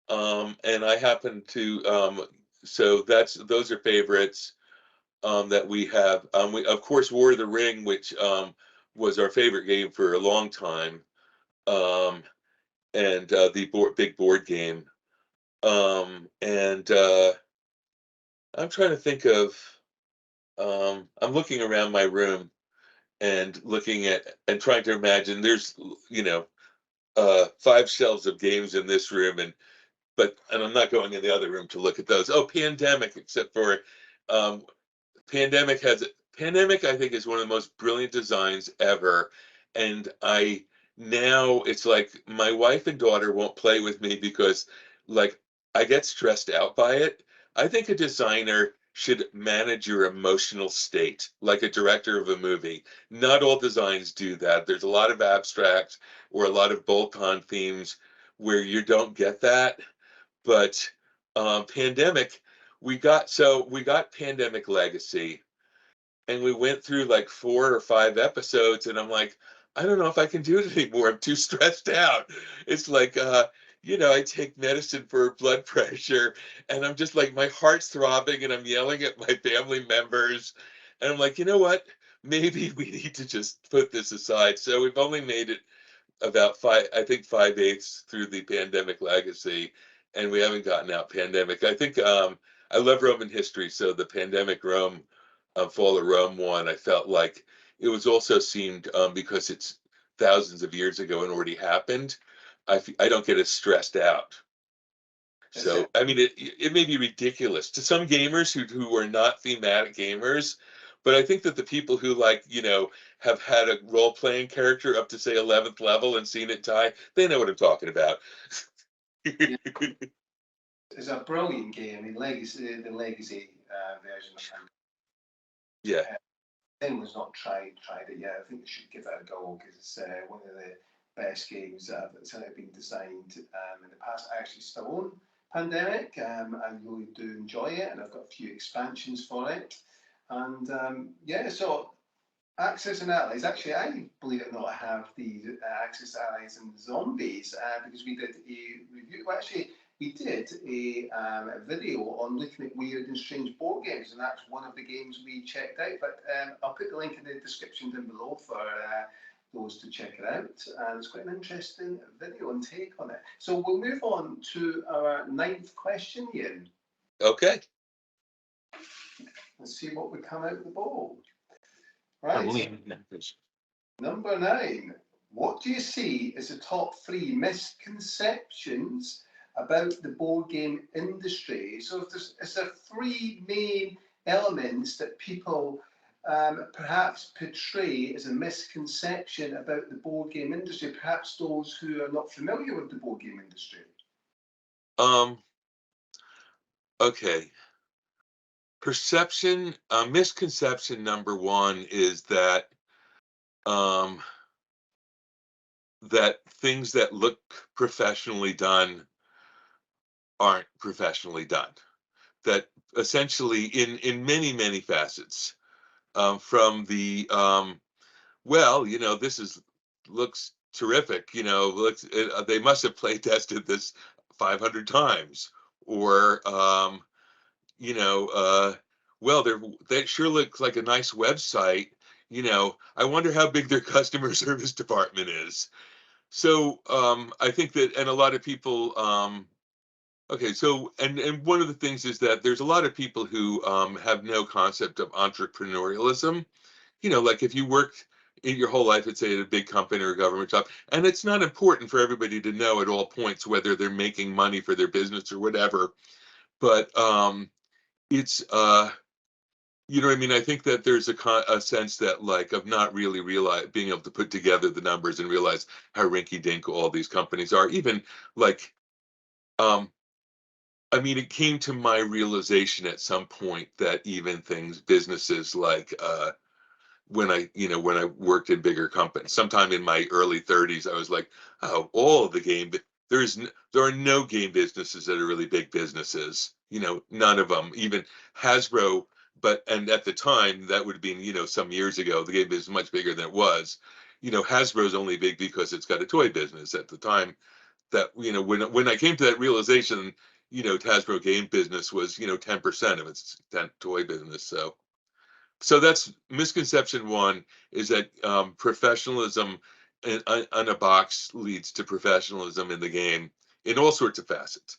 and I happen to, so those are favorites. That we have. Of course, War of the Ring, which was our favorite game for a long time, um, and the big board game. And I'm trying to think of. I'm looking around my room and looking at and trying to imagine. There's, 5 shelves of games in this room, and I'm not going in the other room to look at those. Oh, Pandemic, except for um, Pandemic has Pandemic, I think, is one of the most brilliant designs ever. And I now it's like my wife and daughter won't play with me because like I get stressed out by it. I think a designer should manage your emotional state like a director of a movie. Not all designs do that. There's a lot of abstract or a lot of bolt-on themes where you don't get that. But Pandemic, we got Pandemic Legacy, and we went through like 4 or 5 episodes, and I'm like, I don't know if I can do it anymore. I'm too stressed out. It's like I take medicine for blood pressure, and I'm just like, my heart's throbbing, and I'm yelling at my family members, and I'm like, you know what, maybe we need to just put this aside. So we've only made it about I think 5/8 through the Pandemic Legacy, and we haven't gotten out Pandemic. I think I love Roman history, so the Pandemic Rome, Fall of Rome one, I felt like it was also seemed, because it's thousands of years ago and already happened. I don't get as stressed out. Is it? So I mean, it may be ridiculous to some gamers who are not thematic gamers, but I think that the people who have had a role playing character up to say 11th level and seen it die, they know what I'm talking about. Yeah, it's a brilliant game. I mean, Legacy, the Legacy version of Yeah. anyone's not tried it yet, I think they should give it a go, because it's one of the best games that's ever been designed in the past. I actually still own Pandemic. I really do enjoy it, and I've got a few expansions for it. And yeah, so Axis and Allies. Actually, I believe it or not have the Axis, Allies, and Zombies because we did a review. Well, actually, we did a video on looking at weird and strange board games, and that's one of the games we checked out. But I'll put the link in the description down below for those to check it out. And it's quite an interesting video and take on it. So we'll move on to our 9th question, Ian. Okay. Let's see what would come out of the bowl. Right. Numbers. Number 9. What do you see as the top 3 misconceptions about the board game industry? So is there 3 main elements that people perhaps portray as a misconception about the board game industry, perhaps those who are not familiar with the board game industry? Okay. Misconception number 1 is that that things that look professionally done aren't professionally done. That essentially in many facets, from the well, this looks terrific, they must have play tested this 500 times, or well, that sure looks like a nice website. I wonder how big their customer service department is. So I think that, and a lot of people, okay, so and one of the things is that there's a lot of people who have no concept of entrepreneurialism. Like if you worked in your whole life, let's say at a big company or a government job, and it's not important for everybody to know at all points whether they're making money for their business or whatever, but it's you know what I mean? I think that there's a sense that, like, of not really being able to put together the numbers and realize how rinky-dink all these companies are. Even like, I mean, it came to my realization at some point that even businesses like when I worked in bigger companies, sometime in my early 30s, I was like, oh, all of the there are no game businesses that are really big businesses. None of them. Even Hasbro, and at the time that would have been some years ago, the game business was much bigger than it was. Hasbro's only big because it's got a toy business. At the time, that when I came to that realization, Hasbro game business was 10% of its toy business. So that's misconception 1, is that professionalism on a box leads to professionalism in the game in all sorts of facets.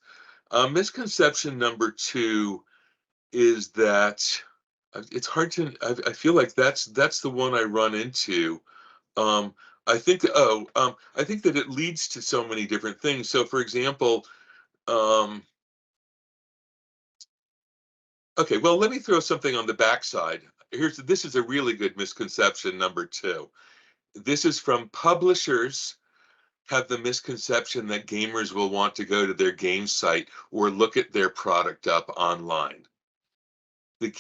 Misconception number 2 is that it's hard to. I feel like that's the one I run into. Um, I think I think that it leads to so many different things. So, for example, okay, well, let me throw something on the backside. This is a really good misconception number 2. This is from publishers have the misconception that gamers will want to go to their game site or look at their product up online. The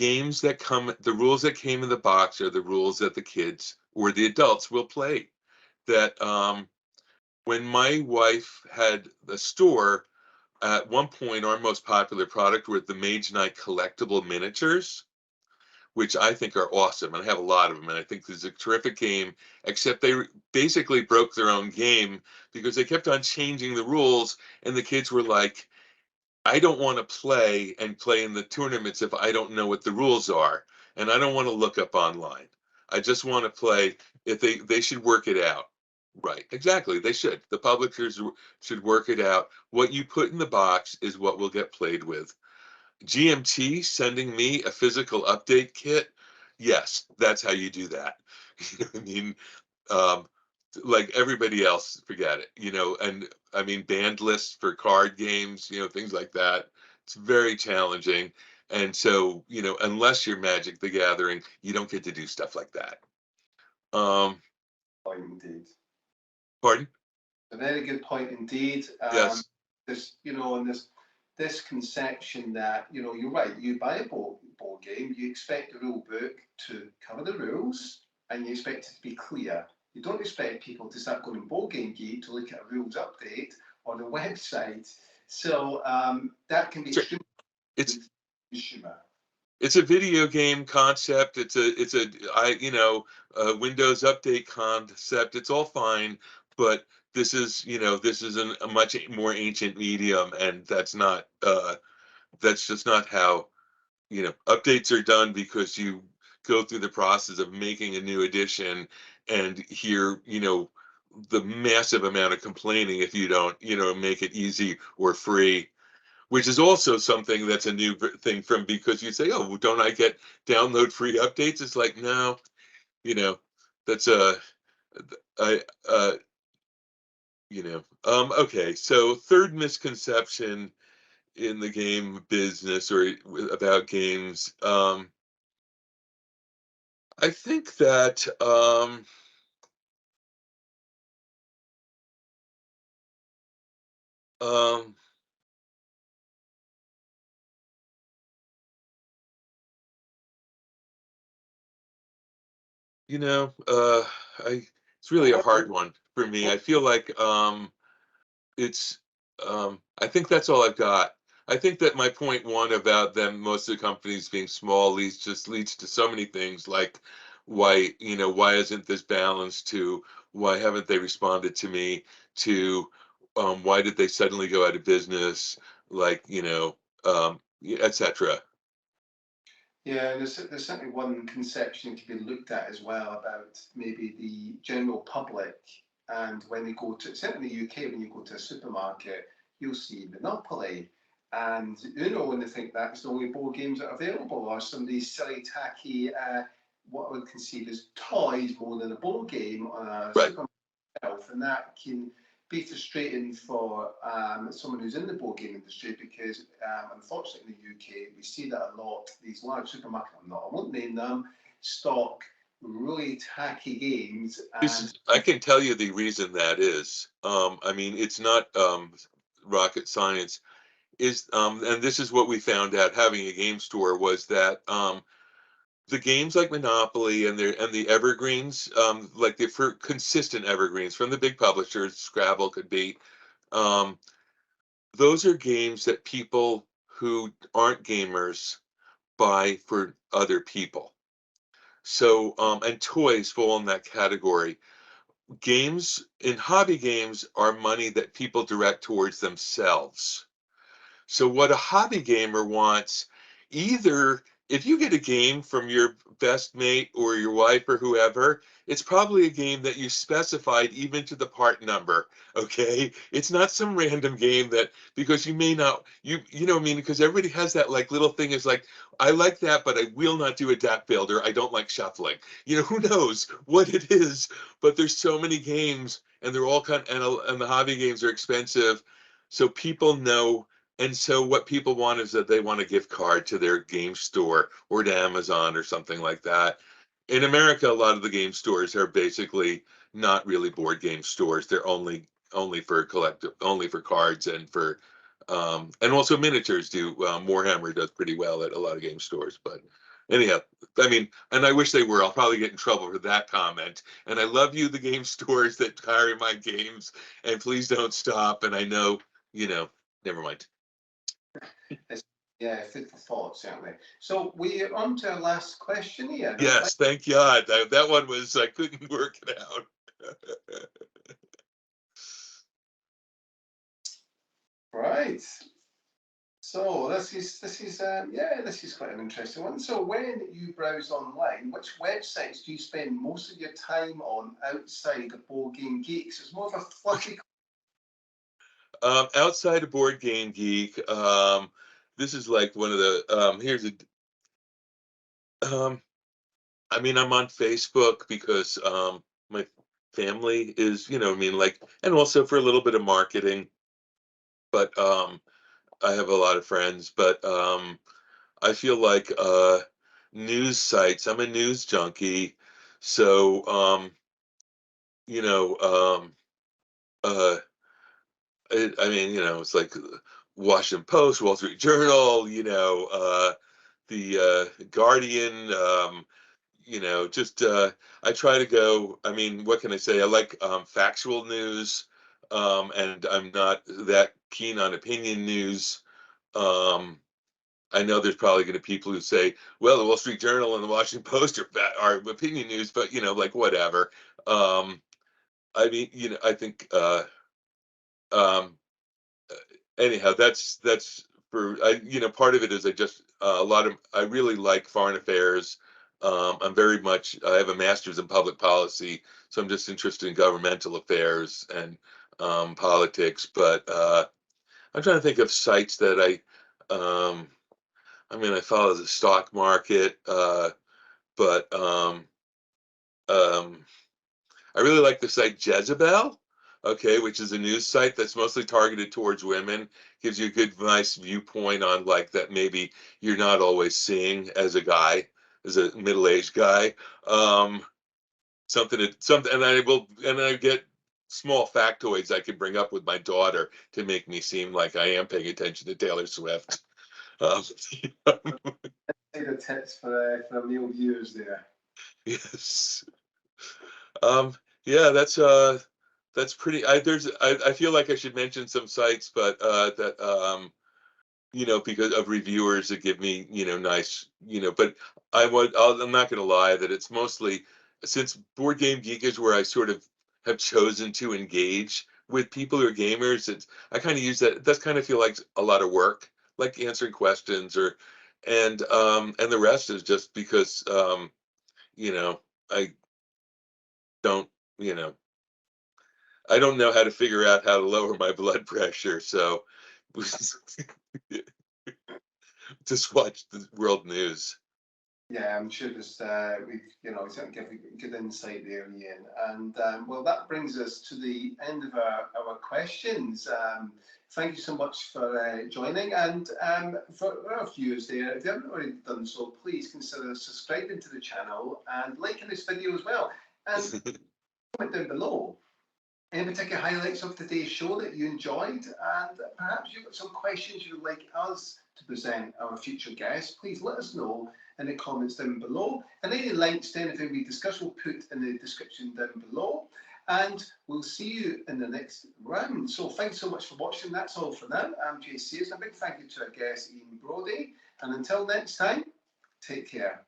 rules that came in the box are the rules that the kids or the adults will play. That when my wife had the store, at one point, our most popular product were the Mage Knight collectible miniatures, which I think are awesome. And I have a lot of them. And I think this is a terrific game, except they basically broke their own game because they kept on changing the rules. And the kids were like, I don't want to play in the tournaments if I don't know what the rules are. And I don't want to look up online. I just want to play. If they should work it out. Right, exactly. They should. The publishers should work it out. What you put in the box is what will get played with. GMT sending me a physical update kit. Yes, that's how you do that. I mean, um, like everybody else, forget it. And I mean, banned lists for card games, things like that. It's very challenging. And so, unless you're Magic the Gathering, you don't get to do stuff like that. Point indeed. Pardon? A very good point indeed. Yes. And this conception that, you're right, you buy a board game, you expect the rule book to cover the rules and you expect it to be clear. You don't expect people to start going to Board Game Geek to look at a rules update on a website. So that can be extremely consumer. It's a video game concept. It's a Windows update concept. It's all fine, but this is a much more ancient medium, and that's just not how updates are done, because you go through the process of making a new edition and hear the massive amount of complaining if you don't make it easy or free, which is also something that's a new thing from, because you say, oh, don't I get download free updates? It's like, no, that's I okay. So third misconception in the game business or about games. I think that um, it's really a hard one for me. I feel like it's I think that's all I've got. I think that my point one about them, most of the companies being small, leads to so many things, like why isn't this balanced, to why haven't they responded to me, to why did they suddenly go out of business, like etc. Yeah, there's certainly one conception to be looked at as well about maybe the general public, and when they go to, certainly in the UK, when you go to a supermarket, you'll see Monopoly, and when they think that's the only board games that are available, or some of these silly, tacky, what I would conceive as toys more than a board game on a Right. supermarket shelf, and that can be frustrating for someone who's in the board game industry, because unfortunately in the UK we see that a lot. These large supermarkets, I won't name them, stock really tacky games. I can tell you the reason that is. I mean, it's not rocket science. And this is what we found out having a game store, was that the games like Monopoly and the evergreens, like the for consistent evergreens from the big publishers, Scrabble could be, um, those are games that people who aren't gamers buy for other people. So, and toys fall in that category. Games in hobby games are money that people direct towards themselves. So what a hobby gamer wants, either if you get a game from your best mate or your wife or whoever, it's probably a game that you specified even to the part number. Okay, it's not some random game that, because you may not, you know what I mean, because everybody has that like little thing, is like, I like that, but I will not do a deck builder. I don't like shuffling. Who knows what it is, but there's so many games, and they're all and the hobby games are expensive, so people know. And so what people want is that they want a gift card to their game store or to Amazon or something like that. In America, a lot of the game stores are basically not really board game stores. They're only for collective, only for cards, and also miniatures do. Warhammer does pretty well at a lot of game stores. But anyhow, I mean, and I wish they were. I'll probably get in trouble for that comment. And I love you, the game stores that carry my games, and please don't stop. And I know, never mind. Yeah, food for thought, certainly. So we're on to our last question here. Yes, thank God. That one was, I couldn't work it out. Right. So this is quite an interesting one. So when you browse online, which websites do you spend most of your time on outside of Board Game Geeks? It's more of a fluffy. Outside of Board Game Geek, this is like one of the, here's a, I mean, I'm on Facebook because my family is, I mean, like, and also for a little bit of marketing, but I have a lot of friends, but I feel like news sites, I'm a news junkie, so you know, uh, I mean, it's like Washington Post, Wall Street Journal, the Guardian. Just I try to go. I mean, what can I say? I like factual news, and I'm not that keen on opinion news. I know there's probably going to be people who say, well, the Wall Street Journal and the Washington Post are opinion news, but like whatever. I mean, I think um, anyhow, that's for part of it is I just I really like foreign affairs. I have a master's in public policy, so I'm just interested in governmental affairs and politics. But I'm trying to think of sites that I follow the stock market, but um, I really like the site Jezebel, okay, which is a news site that's mostly targeted towards women. Gives you a good, nice viewpoint on like that maybe you're not always seeing as a guy, as a middle-aged guy. Um, something, and I get small factoids I can bring up with my daughter to make me seem like I am paying attention to Taylor Swift. Um, The tips for male viewers there. yes. Um, yeah, that's pretty. I feel like I should mention some sites, but that because of reviewers that give me nice But I'm not going to lie that it's mostly since Board Game Geek is where I sort of have chosen to engage with people who are gamers. I kind of use that. It does kind of feel like a lot of work, like answering questions and the rest is just because I don't you know I don't know how to figure out how to lower my blood pressure, so just watch the world news. Yeah, I'm sure there's we certainly give good insight there, Ian. And well, that brings us to the end of our questions. Thank you so much for joining, and for our viewers there, if you haven't already done so, please consider subscribing to the channel and liking this video as well. And comment down below any particular highlights of today's show that you enjoyed, and perhaps you've got some questions you'd like us to present our future guests. Please let us know in the comments down below, and any links to anything we discuss we'll put in the description down below, and we'll see you in the next round. So thanks so much for watching. That's all for now. I'm Jay Sears. A big thank you to our guest Ian Brody, and until next time, take care.